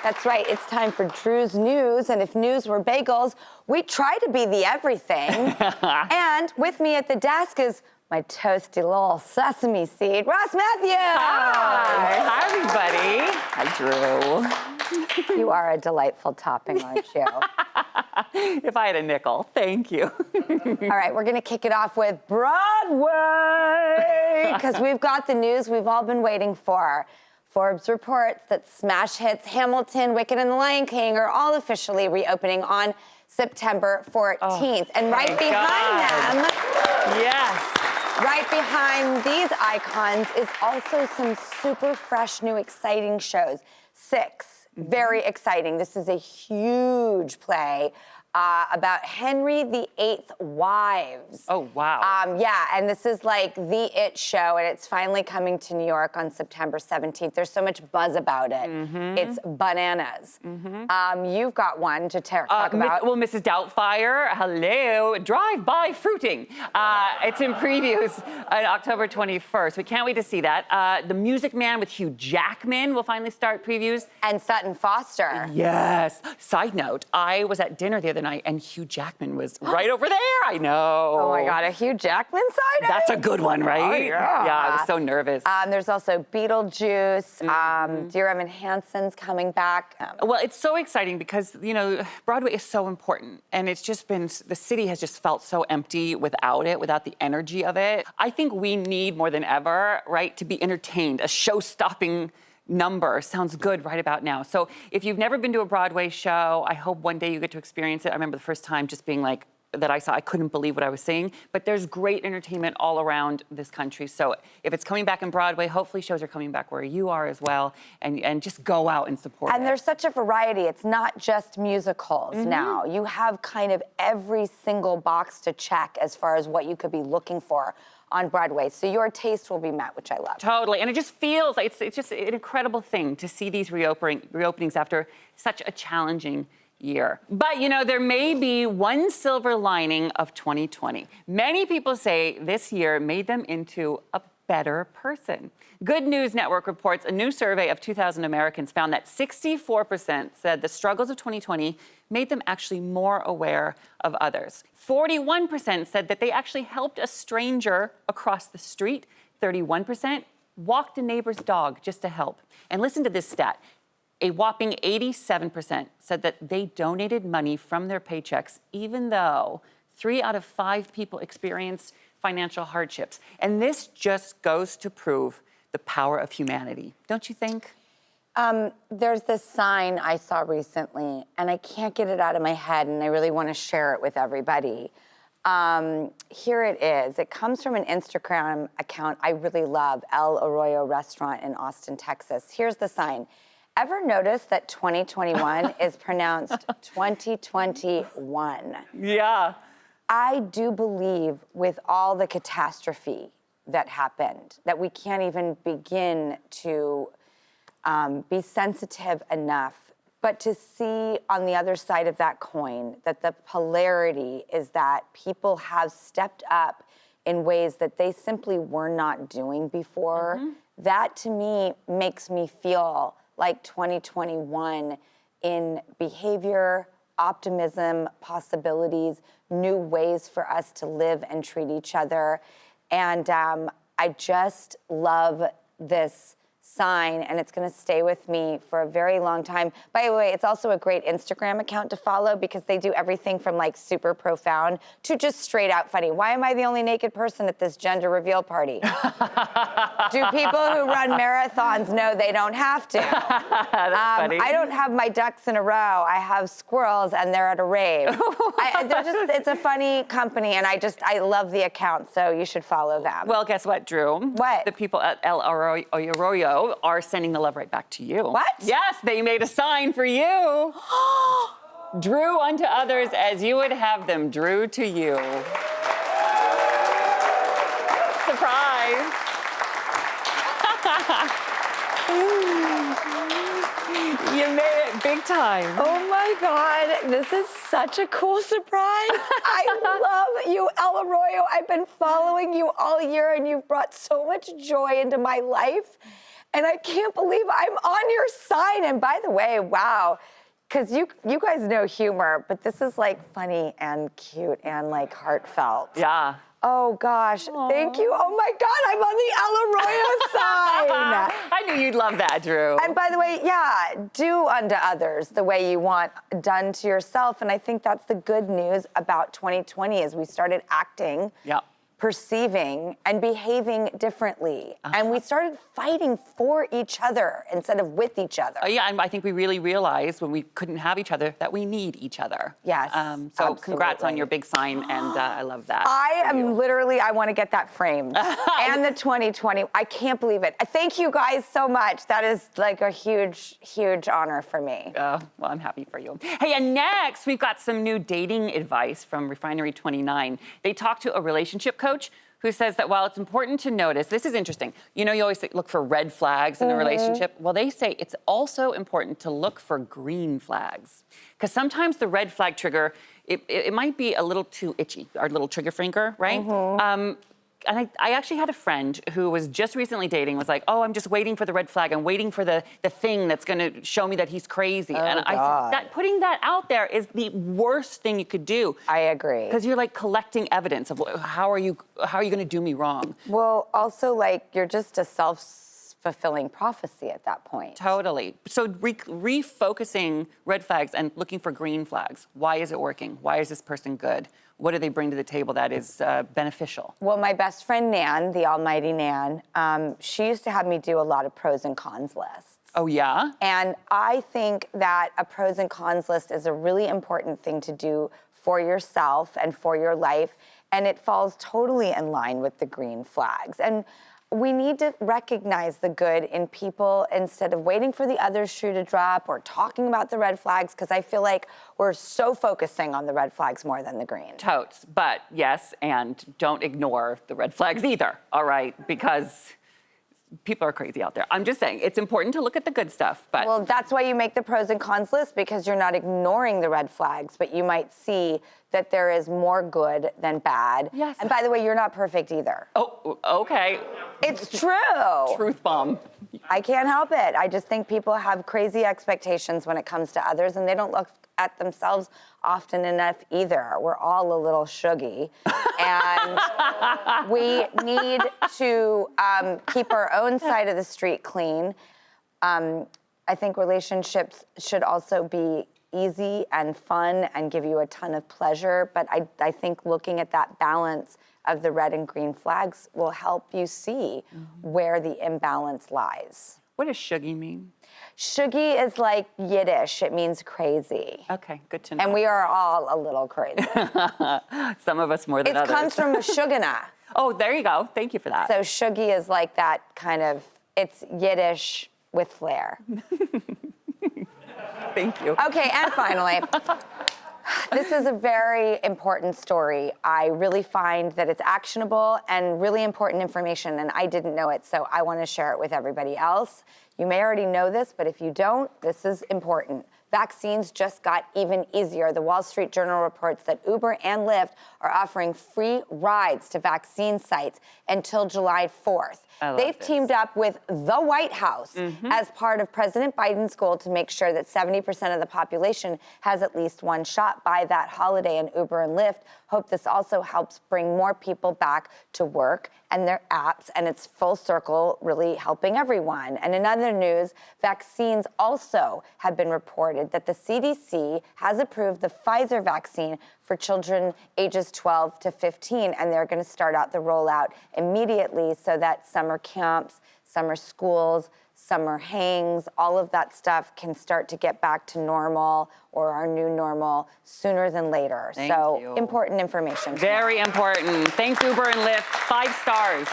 That's right, it's time for Drew's News, and if news were bagels, we try to be the everything. And with me at the desk is my toasty little sesame seed, Ross Mathews! Hi, everybody. Hi, Drew. You are a delightful topping, aren't you? If I had a nickel, thank you. All right, we're gonna kick it off with Broadway, because we've got the news we've all been waiting for. Forbes reports that smash hits Hamilton, Wicked, and The Lion King are all officially reopening on September 14th. And right behind them, yes, right behind these icons is also some super fresh, new, exciting shows. 6, very exciting. This is a huge play about Henry VIII's wives. Oh, wow. Yeah, and this is like the it show, and it's finally coming to New York on September 17th. There's so much buzz about it. It's bananas. You've got one to talk about. Well, Mrs. Doubtfire, hello, drive-by fruiting. It's in previews on October 21st. We can't wait to see that. The Music Man with Hugh Jackman will finally start previews. And Sutton Foster. Yes. Side note, I was at dinner the other night, and Hugh Jackman was right over there. I know. Oh my God, a Hugh Jackman side? That's a good one, right? Oh, yeah. Yeah, I was so nervous. There's also Beetlejuice. Dear Evan Hansen's coming back. Well, it's so exciting because, you know, Broadway is so important, and it's just been, the city has just felt so empty without it, without the energy of it. I think we need more than ever, right, to be entertained. A show-stopping number sounds good right about now. So if you've never been to a Broadway show, I hope one day you get to experience it. I remember the first time just being like, that I saw, I couldn't believe what I was seeing. But there's great entertainment all around this country. So if it's coming back in Broadway, hopefully shows are coming back where you are as well. And just go out and support it. And there's such a variety. It's not just musicals now. You have kind of every single box to check as far as what you could be looking for on Broadway. So your taste will be met, which I love. Totally, and it just feels like it's just an incredible thing to see these reopenings after such a challenging year. But, you know, there may be one silver lining of 2020. Many people say this year made them into a better person. Good News Network reports a new survey of 2,000 Americans found that 64% said the struggles of 2020 made them actually more aware of others. 41% said that they actually helped a stranger across the street. 31% walked a neighbor's dog just to help. And listen to this stat. A whopping 87% said that they donated money from their paychecks, even though 3 out of 5 people experienced financial hardships. And this just goes to prove the power of humanity, don't you think? There's this sign I saw recently, and I can't get it out of my head, and I really want to share it with everybody. Here it is. It comes from an Instagram account I really love, El Arroyo Restaurant in Austin, Texas. Here's the sign. Ever notice that 2021 is pronounced 2021? Yeah. I do believe with all the catastrophe that happened, that we can't even begin to be sensitive enough, but to see on the other side of that coin that the polarity is that people have stepped up in ways that they simply were not doing before. That to me makes me feel like 2021 in behavior, optimism, possibilities, new ways for us to live and treat each other. And I just love this sign, and it's gonna stay with me for a very long time. By the way, it's also a great Instagram account to follow because they do everything from like super profound to just straight out funny. Why am I the only naked person at this gender reveal party? Do people who run marathons know they don't have to? That's funny. I don't have my ducks in a row. I have squirrels, and they're at a rave. It's a funny company, and I love the account, so you should follow them. Well, guess what, Drew? What? The people at El Arroyo are sending the love right back to you. What? Yes, they made a sign for you. Drew unto others as you would have them drew to you. Surprise. You made it big time. Oh my God, this is such a cool surprise. I love you, El Arroyo. I've been following you all year, and you've brought so much joy into my life. And I can't believe I'm on your side. And by the way, wow, because you guys know humor, but this is like funny and cute and like heartfelt. Yeah. Oh gosh, thank you. Oh my God, I'm on the Ella Arroyo side. I knew you'd love that, Drew. And by the way, yeah, do unto others the way you want done to yourself. And I think that's the good news about 2020 is we started acting, perceiving, and behaving differently. And we started fighting for each other instead of with each other. Yeah, and I think we really realized when we couldn't have each other that we need each other. Yes, so congrats on your big sign, and I love that. I am literally, I want to get that framed. And the 2020, I can't believe it. Thank you guys so much. That is like a huge, huge honor for me. Well, I'm happy for you. Hey, and next we've got some new dating advice from Refinery 29. They talked to a relationship coach who says that while it's important to notice, this is interesting, you know, you always look for red flags in a relationship. Well, they say it's also important to look for green flags. Because sometimes the red flag trigger, it might be a little too itchy, our little trigger finger, right? And I actually had a friend who was just recently dating, was like, oh, I'm just waiting for the red flag. I'm waiting for the thing that's going to show me that he's crazy. And I said, that putting that out there is the worst thing you could do. I agree. Because you're like collecting evidence of how are you going to do me wrong? Well, also like you're just a self-fulfilling prophecy at that point. Totally. So refocusing red flags and looking for green flags. Why is it working? Why is this person good? What do they bring to the table that is beneficial? Well, my best friend, Nan, the almighty Nan, she used to have me do a lot of pros and cons lists. Oh, yeah? And I think that a pros and cons list is a really important thing to do for yourself and for your life. And it falls totally in line with the green flags. And we need to recognize the good in people instead of waiting for the other shoe to drop or talking about the red flags, because I feel like we're so focusing on the red flags more than the green. Totes. But yes, and don't ignore the red flags either, all right? Because people are crazy out there. I'm just saying, it's important to look at the good stuff, but... Well, that's why you make the pros and cons list, because you're not ignoring the red flags, but you might see that there is more good than bad. Yes. And by the way, you're not perfect either. Oh, okay. It's true. Truth bomb. I can't help it. I just think people have crazy expectations when it comes to others, and they don't look at themselves often enough either. We're all a little shuggy, and we need to keep our own side of the street clean. I think relationships should also be easy and fun and give you a ton of pleasure, but I think looking at that balance of the red and green flags will help you see where the imbalance lies. What does shuggy mean? Shuggy is like Yiddish. It means crazy. Okay, good to know. And we are all a little crazy. Some of us more than others. It comes from shugana. Oh, there you go. Thank you for that. So shuggy is like that kind of, it's Yiddish with flair. Thank you. Okay, and finally, this is a very important story. I really find that it's actionable and really important information, and I didn't know it, so I want to share it with everybody else. You may already know this, but if you don't, this is important. Vaccines just got even easier. The Wall Street Journal reports that Uber and Lyft are offering free rides to vaccine sites until July 4th. They've teamed up with the White House as part of President Biden's goal to make sure that 70% of the population has at least one shot by that holiday. And Uber and Lyft hope this also helps bring more people back to work and their apps, and it's full circle, really helping everyone. And in other news, vaccines also have been reported that the CDC has approved the Pfizer vaccine for children ages 12 to 15, and they're going to start out the rollout immediately so that summer camps, summer schools, summer hangs, all of that stuff can start to get back to normal or our new normal sooner than later. Thank so you. Important information. Very important. Thanks, Uber and Lyft. 5 stars.